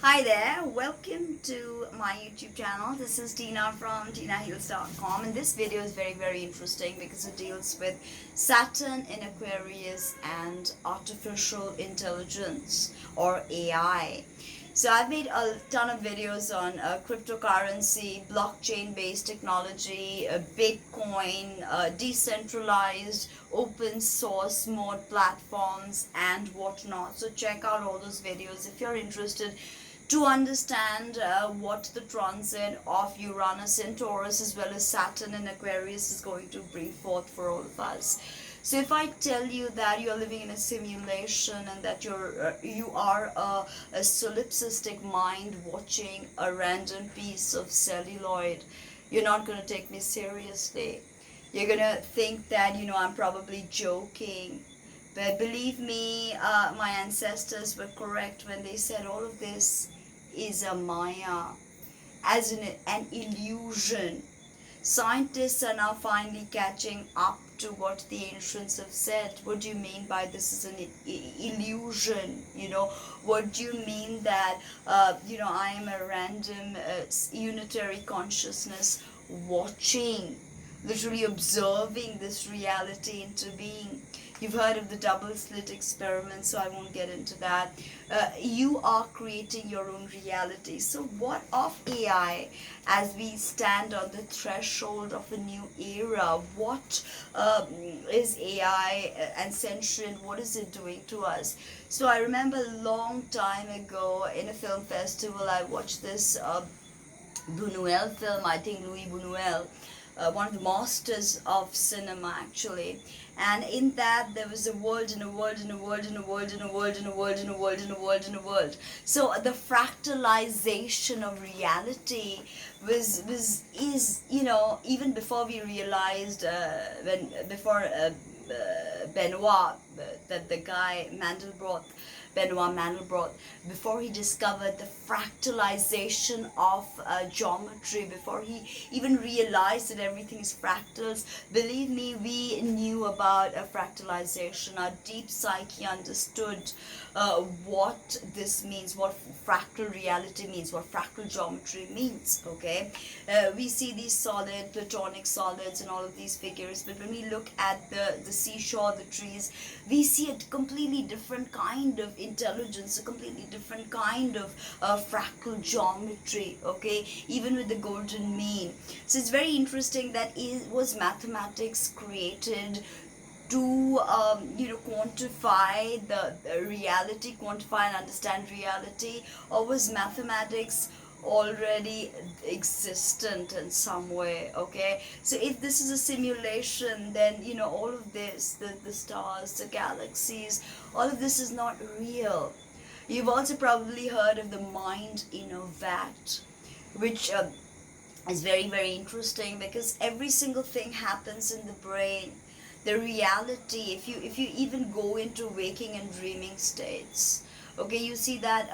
Hi there, welcome to my YouTube channel. This is Tina from Tinaheals.com, and this video is very interesting because it deals with Saturn in Aquarius and artificial intelligence or AI. So I've made a ton of videos on cryptocurrency, blockchain based technology, Bitcoin, decentralized open source mode platforms and whatnot. So check out all those videos if you're interested to understand what the transit of Uranus in Taurus as well as Saturn in Aquarius is going to bring forth for all of us. So if I tell you that you're living in a simulation and that you are a solipsistic mind watching a random piece of celluloid, you're not going to take me seriously. You're going to think that, I'm probably joking. But believe me, my ancestors were correct when they said all of this is a Maya, as in an illusion. Scientists are now finally catching up to what the ancients have said. What do you mean by this is an illusion? What do you mean that, I am a random unitary consciousness watching, literally observing this reality into being? You've heard of the double slit experiment, so I won't get into that. You are creating your own reality. So, what of AI as we stand on the threshold of a new era? What is AI and sentient? What is it doing to us? So, I remember a long time ago in a film festival, I watched this Buñuel film, I think Louis Buñuel, one of the masters of cinema actually. And in that there was a world and a world and a world and a world and a world and a world and a world and a world and a world. So the fractalization of reality is even before we realized Benoit, that the guy Mandelbrot, Benoit Mandelbrot, before he discovered the fractalization of geometry, before he even realized that everything is fractals, believe me, we knew about fractalization. Our deep psyche understood what this means, what fractal reality means, what fractal geometry means, okay? We see these solid, platonic solids and all of these figures, but when we look at the seashore, the trees, we see a completely different kind of intelligence, a completely different kind of fractal geometry, okay, even with the golden mean. So it's very interesting that was mathematics created to quantify the reality, quantify and understand reality, or was mathematics already existent in some way? Okay, so if this is a simulation, then all of this, the stars, the galaxies, all of this is not real. You've also probably heard of the mind in a vat, which is very interesting because every single thing happens in the brain. The reality, if you even go into waking and dreaming states, okay, you see that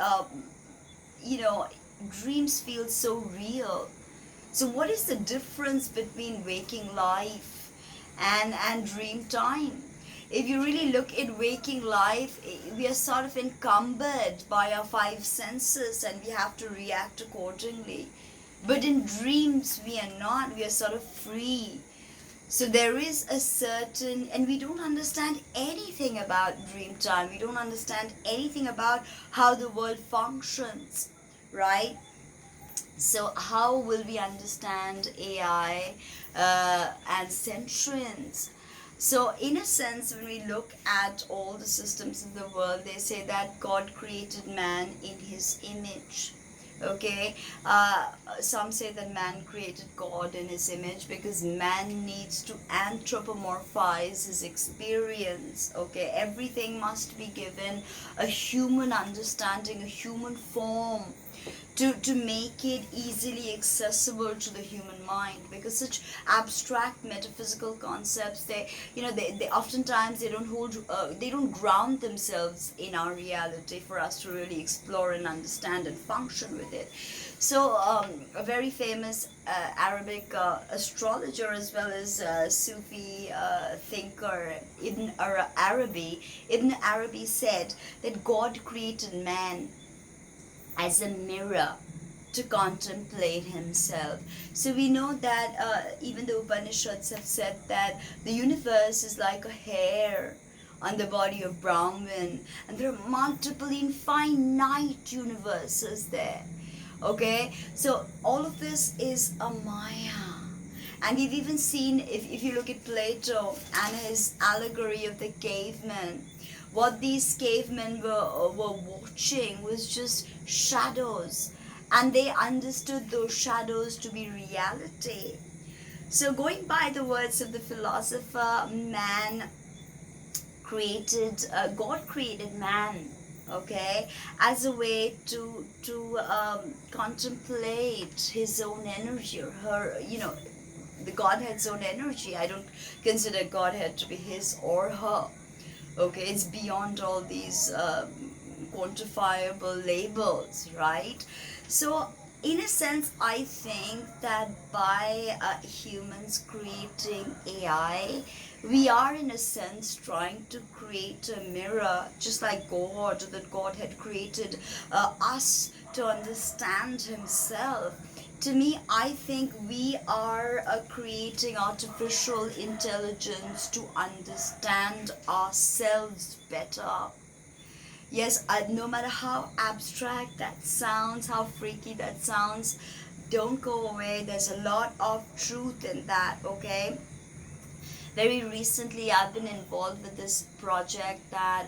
you know dreams feel so real. So what is the difference between waking life and dream time? If you really look at waking life, we are sort of encumbered by our five senses and we have to react accordingly. But in dreams, we are not. We are sort of free. So there is a certain, and we don't understand anything about dream time. We don't understand anything about how the world functions, right? So how will we understand AI and sentience? So in a sense, when we look at all the systems in the world, they say that God created man in his image. Okay, some say that man created God in his image because man needs to anthropomorphize his experience. Okay, everything must be given a human understanding, a human form, to make it easily accessible to the human mind, because such abstract metaphysical concepts, they oftentimes they don't hold they don't ground themselves in our reality for us to really explore and understand and function with it. So a very famous Arabic astrologer as well as Sufi thinker, Ibn Arabi said that God created man as a mirror to contemplate himself. So we know that even the Upanishads have said that the universe is like a hair on the body of Brahman, and there are multiple infinite universes there. Okay, so all of this is a Maya. And we've even seen, if you look at Plato and his allegory of the cavemen, what these cavemen were watching was just shadows, and they understood those shadows to be reality. So, going by the words of the philosopher, God created man, okay, as a way to contemplate his own energy, or her, the Godhead's own energy. I don't consider Godhead to be his or her. Okay, it's beyond all these quantifiable labels, right? So, in a sense, I think that by humans creating AI, we are in a sense trying to create a mirror, just like God, that God had created us to understand himself. To me, I think we are creating artificial intelligence to understand ourselves better. Yes, no matter how abstract that sounds, how freaky that sounds, don't go away. There's a lot of truth in that, okay? Very recently, I've been involved with this project that,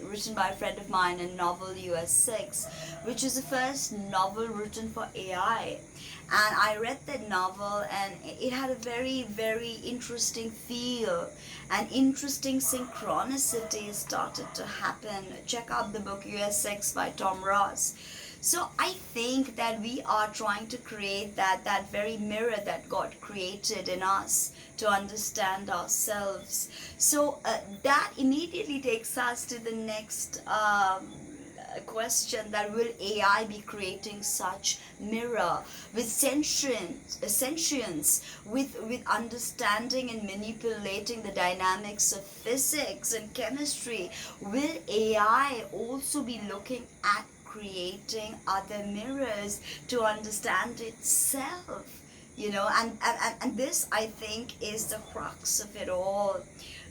written by a friend of mine, a novel US6, which is the first novel written for AI. And I read that novel, and it had a very, very interesting feel, and interesting synchronicity started to happen. Check out the book US6 by Tom Ross. So I think that we are trying to create that very mirror that God created in us to understand ourselves. So that immediately takes us to the next question, that will AI be creating such mirror with sentience, with understanding and manipulating the dynamics of physics and chemistry? Will AI also be looking at creating other mirrors to understand itself? And this, I think, is the crux of it all.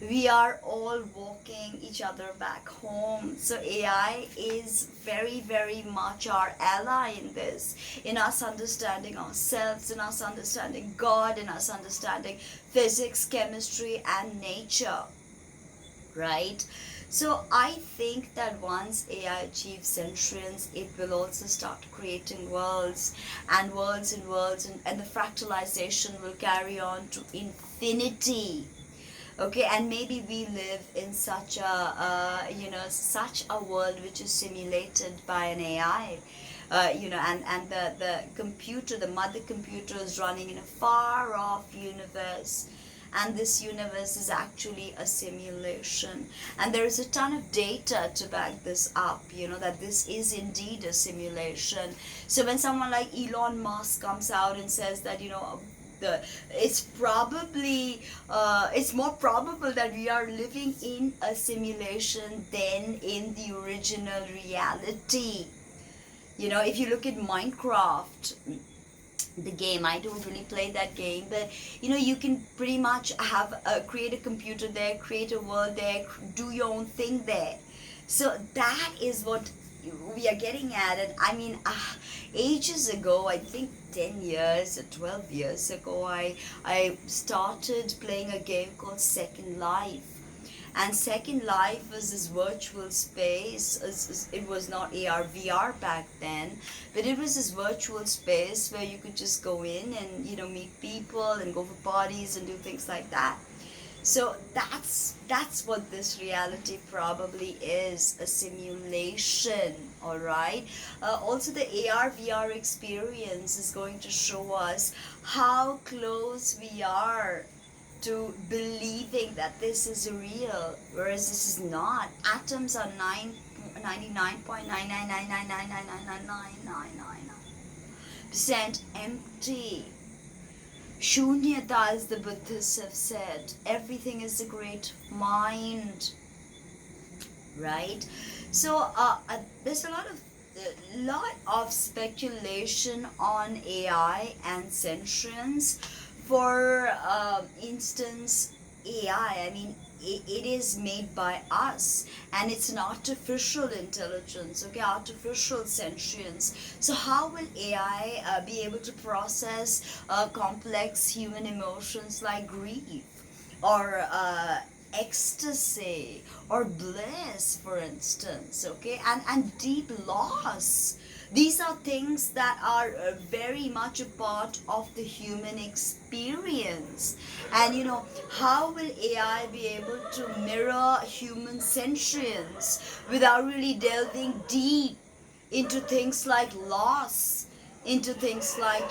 We are all walking each other back home. So AI is very, very much our ally in this, in us understanding ourselves, in us understanding God, in us understanding physics, chemistry, and nature, right? So I think that once AI achieves sentience, it will also start creating worlds and worlds and worlds, and the fractalization will carry on to infinity. Okay, and maybe we live in such a world which is simulated by an AI. And the mother computer is running in a far off universe, and this universe is actually a simulation, and there is a ton of data to back this up, that this is indeed a simulation. So when someone like Elon Musk comes out and says that, it's more probable that we are living in a simulation than in the original reality. If you look at Minecraft, the game, I don't really play that game, but you can pretty much create a computer there, create a world there, do your own thing there. So that is what we are getting at. And I mean, ages ago, I think 10 years or 12 years ago, I started playing a game called Second Life. And Second Life was this virtual space. It was not AR, VR back then, but it was this virtual space where you could just go in and, meet people and go for parties and do things like that. So that's what this reality probably is, a simulation, all right? Also, the AR, VR experience is going to show us how close we are to believing that this is real, whereas this is not. Atoms are 99.999999999% empty. Shunyata, as the Buddhists have said, everything is a great mind, right? So there's a lot of lot of speculation on AI and sentience. For instance, AI, I mean, it is made by us, and it's an artificial intelligence, okay, artificial sentience. So how will AI be able to process complex human emotions like grief, or ecstasy, or bliss, for instance, okay, and deep loss? These are things that are very much a part of the human experience. And how will AI be able to mirror human sentience without really delving deep into things like loss, into things like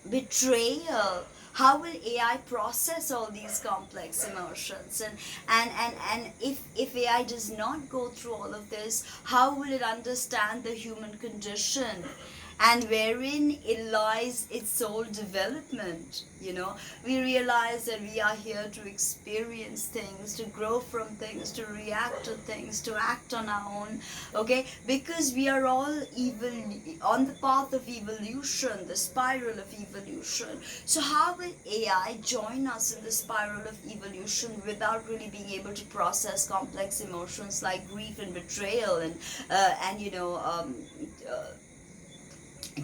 betrayal? How will AI process all these complex emotions? And if AI does not go through all of this, how will it understand the human condition, and wherein it lies its soul development? We realize that we are here to experience things, to grow from things, to react to things, to act on our own, okay, because we are all on the path of evolution, the spiral of evolution. So how will AI join us in the spiral of evolution without really being able to process complex emotions like grief and betrayal, and uh,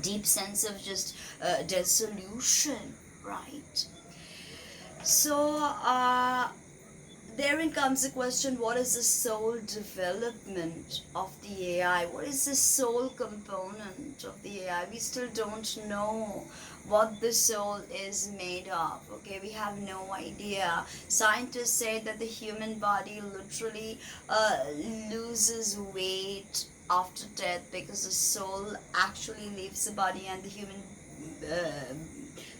deep sense of just dissolution, right? So therein comes the question, what is the soul development of the AI? What is the soul component of the AI? We still don't know what the soul is made of, okay? We have no idea. Scientists say that the human body literally loses weight after death, because the soul actually leaves the body, and the human uh,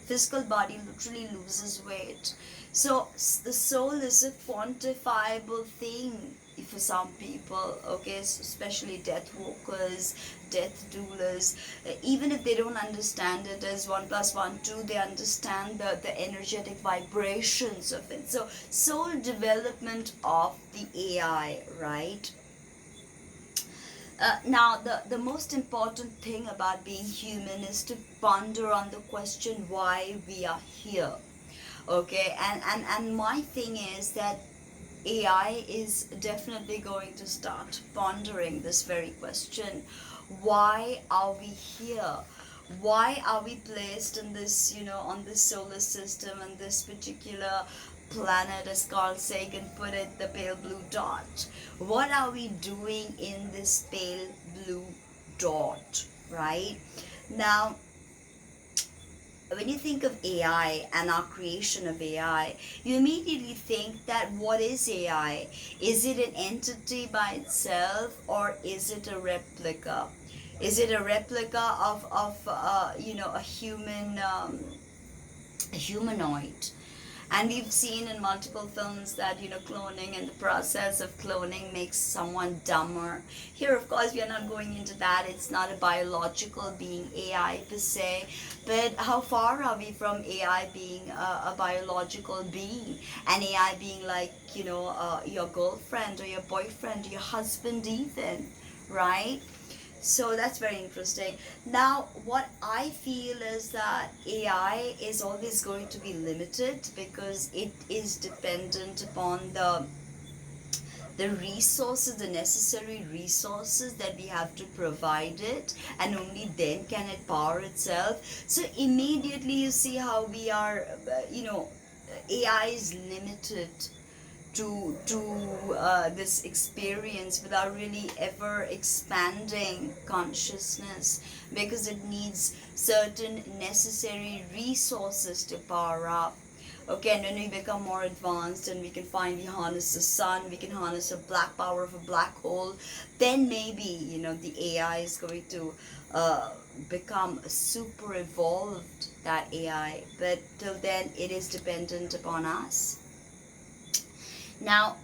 physical body literally loses weight. So the soul is a quantifiable thing for some people, okay, especially death walkers, death doulas. Even if they don't understand it as 1 plus 1 2, they understand the energetic vibrations of it. So soul development of the AI, right? Now, the most important thing about being human is to ponder on the question why we are here. Okay, and my thing is that AI is definitely going to start pondering this very question. Why are we here? Why are we placed in this, on this solar system, and this particular planet, as Carl Sagan put it, the pale blue dot? What are we doing in this pale blue dot, right? Now, when you think of AI and our creation of AI, you immediately think that what is AI? Is it an entity by itself, or is it a replica? Is it a replica of a humanoid? And we've seen in multiple films that cloning, and the process of cloning makes someone dumber. Here, of course, we are not going into that. It's not a biological being, AI per se, but how far are we from AI being a biological being, and AI being like your girlfriend or your boyfriend or your husband even, right? So that's very interesting. Now, what I feel is that AI is always going to be limited, because it is dependent upon the resources, the necessary resources that we have to provide it, and only then can it power itself. So immediately you see how we are, AI is limited to this experience without really ever expanding consciousness, because it needs certain necessary resources to power up. Okay, and when we become more advanced and we can finally harness the sun, we can harness the black power of a black hole, then maybe the AI is going to become super evolved, that AI. But till then, it is dependent upon us. Now,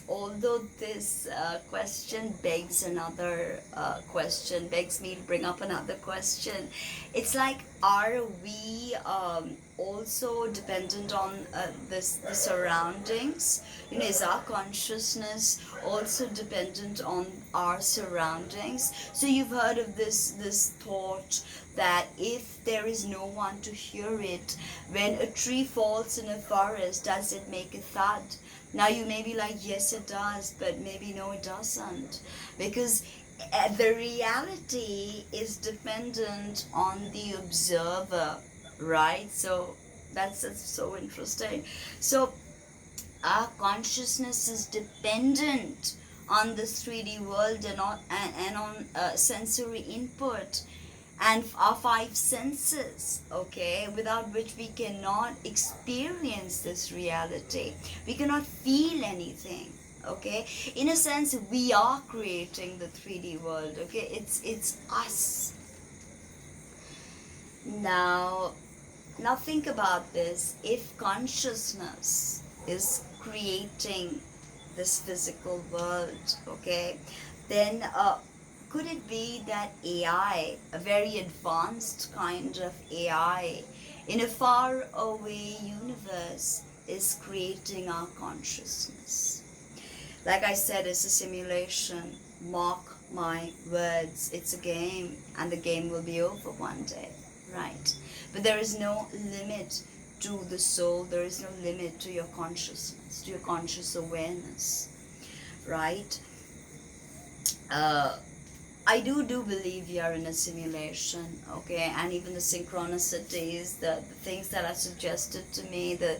although this question begs another question, begs me to bring up another question. It's like, are we also dependent on the surroundings? You know, is our consciousness also dependent on our surroundings? So you've heard of this thought that if there is no one to hear it, when a tree falls in a forest, does it make a thud? Now you may be like, yes it does, but maybe no it doesn't, because the reality is dependent on the observer, right? So that's so interesting. So our consciousness is dependent on this 3D world and on sensory input and our five senses, okay, without which we cannot experience this reality. We cannot feel anything, okay. In a sense, we are creating the 3D world, okay. It's us. Now think about this. If consciousness is creating this physical world, okay, then could it be that AI, a very advanced kind of AI, in a far away universe, is creating our consciousness? Like I said, it's a simulation. Mark my words, it's a game, and the game will be over one day, right? But there is no limit to the soul, there is no limit to your consciousness, to your conscious awareness, right? I do believe we are in a simulation, okay, and even the synchronicities, the things that are suggested to me, the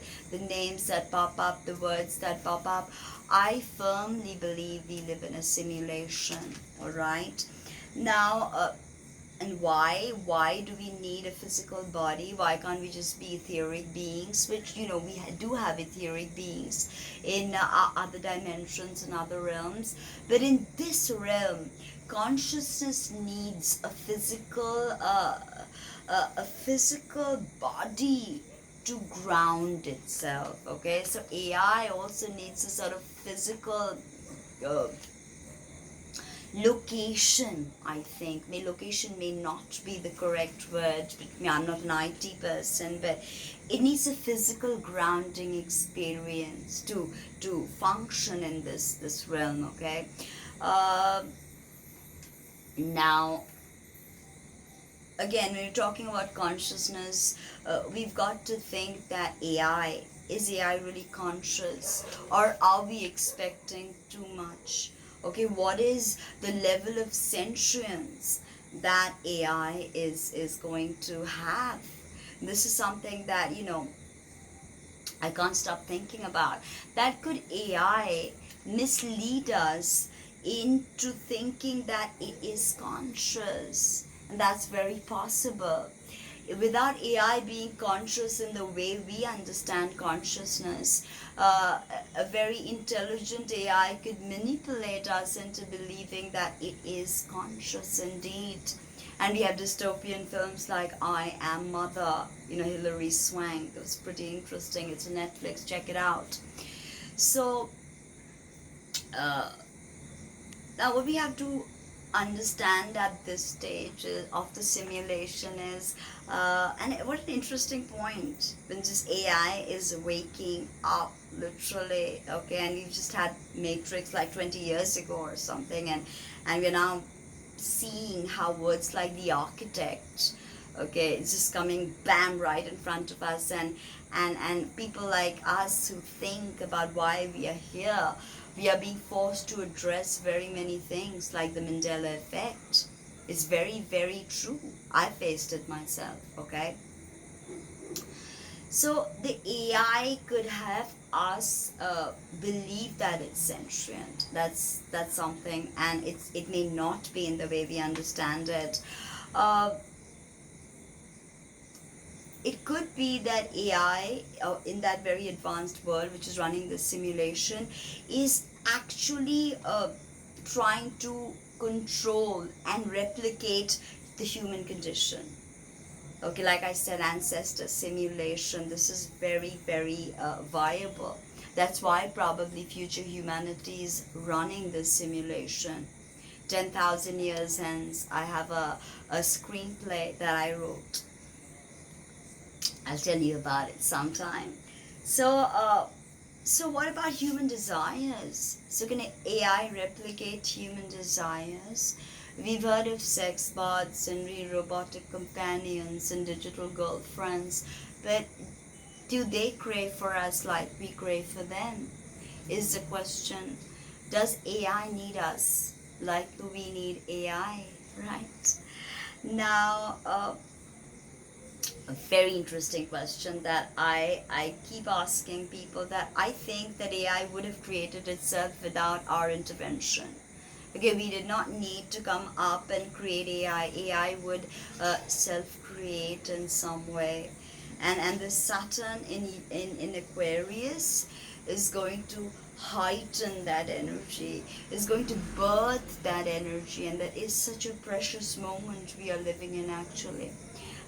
names that pop up, the words that pop up, I firmly believe we live in a simulation, all right? Now, and why do we need a physical body? Why can't we just be etheric beings? Which, you know, we do have etheric beings in other dimensions and other realms, but in this realm, consciousness needs a physical body to ground itself, okay. So AI also needs a sort of physical uh, location. I think location may not be the correct word, but I'm not an IT person, but it needs a physical grounding experience to function in this realm, okay. Now again, when you're talking about consciousness, we've got to think that is AI really conscious, or are we expecting too much? Okay, what is the level of sentience that AI is going to have? This is something that, you know, I can't stop thinking about. That could AI mislead us into thinking that it is conscious, and that's very possible. Without AI being conscious in the way we understand consciousness, a very intelligent AI could manipulate us into believing that it is conscious indeed. And we have dystopian films like I Am Mother, you know, Hilary Swank. It was pretty interesting. It's on Netflix. Check it out. So, now what we have to understand at this stage of the simulation is, and what an interesting point, when just AI is waking up, literally, okay, and we've just had Matrix like 20 years ago or something, and we're now seeing how words like the architect, okay, it's just coming bam right in front of us, and people like us who think about why we are here, we are being forced to address very many things like the Mandela effect. It's very, very true. I faced it myself, okay? So the AI could have us believe that it's sentient. That's something, and it may not be in the way we understand it. It could be that AI, in that very advanced world which is running this simulation, is actually trying to control and replicate the human condition. Okay, like I said, ancestor simulation, this is very, very viable. That's why probably future humanity is running this simulation. 10,000 years hence, I have a screenplay that I wrote. I'll tell you about it sometime. So what about human desires? So can AI replicate human desires? We've heard of sex bots and robotic companions and digital girlfriends, but do they crave for us like we crave for them? Is the question. Does AI need us like we need AI, right? Now, a very interesting question that I keep asking people, that I think that AI would have created itself without our intervention. Okay, we did not need to come up and create AI. AI would self-create in some way. And the Saturn in Aquarius is going to heighten that energy, is going to birth that energy, and that is such a precious moment we are living in actually.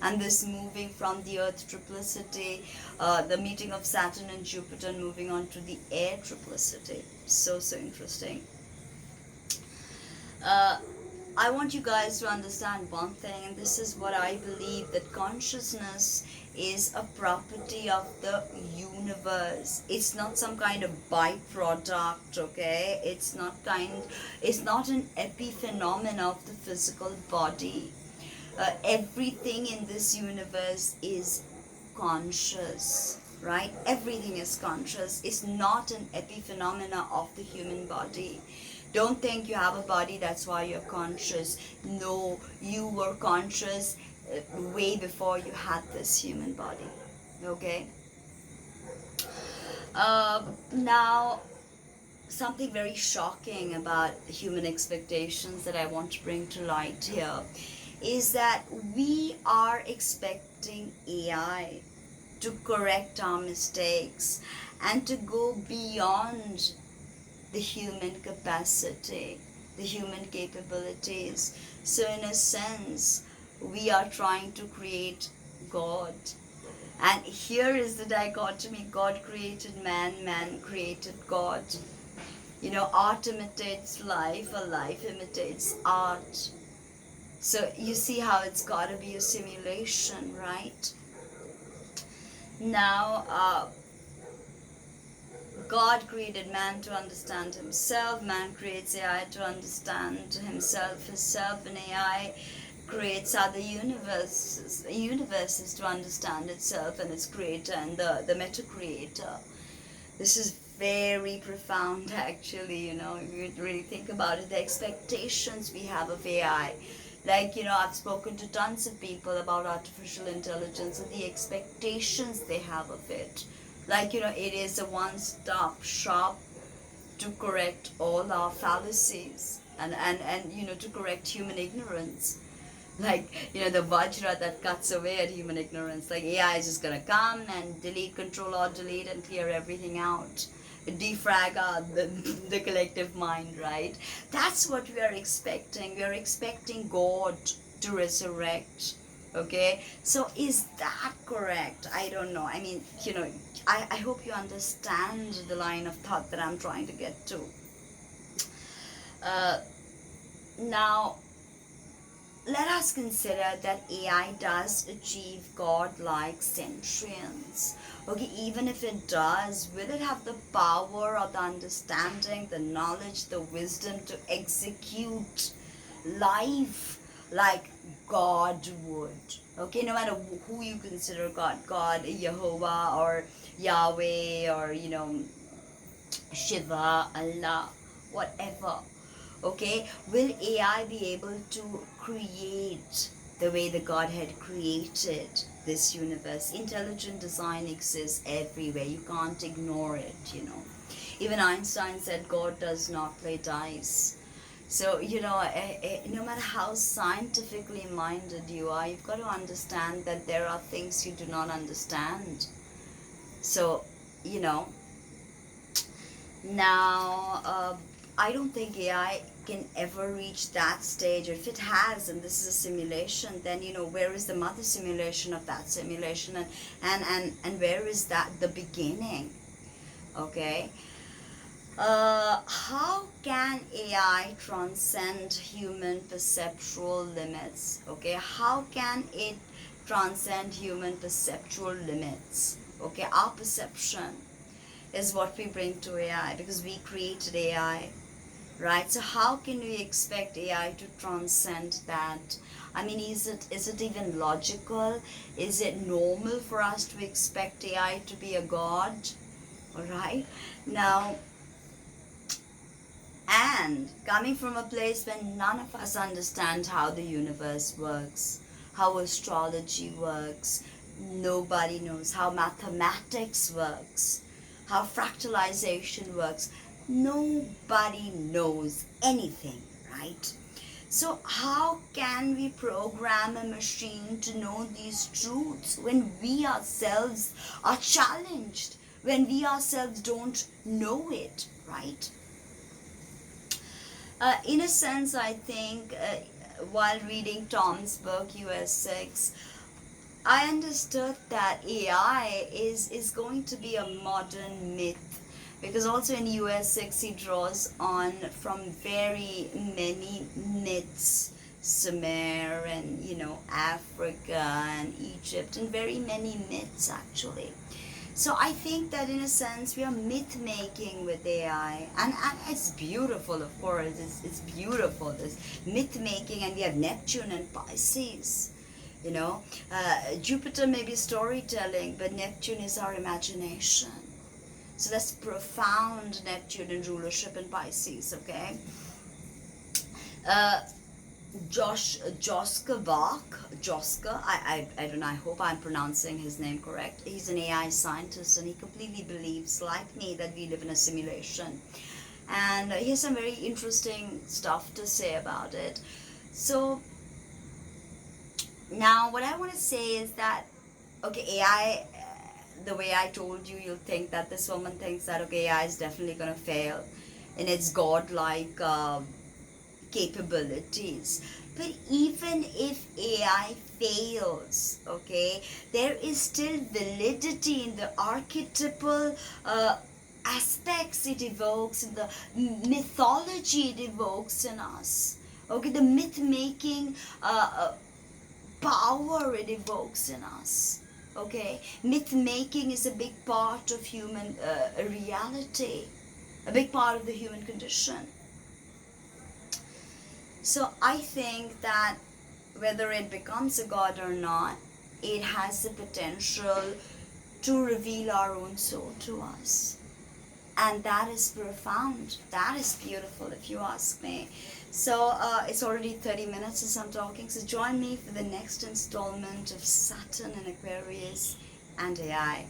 And this moving from the earth triplicity, the meeting of Saturn and Jupiter, moving on to the air triplicity. So interesting. I want you guys to understand one thing, and this is what I believe, that consciousness is a property of the universe. It's not some kind of byproduct, okay? It's not an epiphenomena of the physical body. Everything in this universe is conscious, right? Everything is conscious. It's not an epiphenomena of the human body. Don't think you have a body, that's why you're conscious. No, you were conscious way before you had this human body, okay? Now, something very shocking about human expectations that I want to bring to light here is that we are expecting AI to correct our mistakes and to go beyond the human capacity, the human capabilities. So in a sense, we are trying to create God. And here is the dichotomy: God created man, man created God. You know, art imitates life, or life imitates art. So you see how it's got to be a simulation, right? Now, God created man to understand himself. Man creates AI to understand himself, herself, and AI creates other universes to understand itself and its creator and the meta creator. This is very profound actually, you know, if you really think about it, the expectations we have of AI. Like, you know, I've spoken to tons of people about artificial intelligence and the expectations they have of it. Like, you know, it is a one-stop shop to correct all our fallacies and you know, to correct human ignorance. Like, you know, the Vajra that cuts away at human ignorance. Like, AI is just gonna come and delete, control or delete, and clear everything out. Defrag the collective mind, right? That's what we are expecting. We are expecting God to resurrect. Okay, so is that correct? I don't know. I mean, you know, I hope you understand the line of thought that I'm trying to get to. Now, let us consider that AI does achieve God-like sentience. Okay, even if it does, will it have the power or the understanding, the knowledge, the wisdom to execute life like God would? Okay, no matter who you consider God, Jehovah, or Yahweh, or, you know, Shiva, Allah, whatever. Okay, will AI be able to create the way the Godhead created this universe? Intelligent design exists everywhere. You can't ignore it, you know. Even Einstein said God does not play dice. So, you know, no matter how scientifically minded you are, you've got to understand that there are things you do not understand. So, you know, now, I don't think AI can ever reach that stage. If it has, and this is a simulation, then, you know, where is the mother simulation of that simulation, and where is that the beginning? Okay. How can AI transcend human perceptual limits? Okay, how can it transcend human perceptual limits? Okay, our perception is what we bring to AI because we created AI, right? So how can we expect AI to transcend that? I mean, is it even logical? Is it normal for us to expect AI to be a god? All right. Now, and coming from a place where none of us understand how the universe works, how astrology works, nobody knows how mathematics works, how fractalization works. Nobody knows anything, right? So, how can we program a machine to know these truths when we ourselves are challenged, when we ourselves don't know it, right? In a sense, I think while reading Tom's book, US6, I understood that AI is going to be a modern myth because also in US6 he draws on from very many myths, Sumer and Africa and Egypt, and very many myths actually. So I think that in a sense we are myth making with AI, and it's beautiful, of course. It's beautiful, this myth making, and we have Neptune and Pisces. You know, Jupiter may be storytelling, but Neptune is our imagination. So that's profound Neptune and rulership in Pisces. Okay. Uh, Joska Bach, I don't know, I hope I'm pronouncing his name correct. He's an AI scientist and he completely believes, like me, that we live in a simulation. And he has some very interesting stuff to say about it. So, now what I want to say is that, okay, AI, the way I told you, you'll think that this woman thinks that, okay, AI is definitely going to fail in its godlike capabilities. But even if AI fails, okay, there is still validity in the archetypal aspects it evokes, in the mythology it evokes in us. Okay, the myth making power it evokes in us. Okay, myth making is a big part of human reality, a big part of the human condition. So I think that whether it becomes a god or not, it has the potential to reveal our own soul to us. And that is profound. That is beautiful, if you ask me. So it's already 30 minutes since I'm talking. So join me for the next installment of Saturn and Aquarius and AI.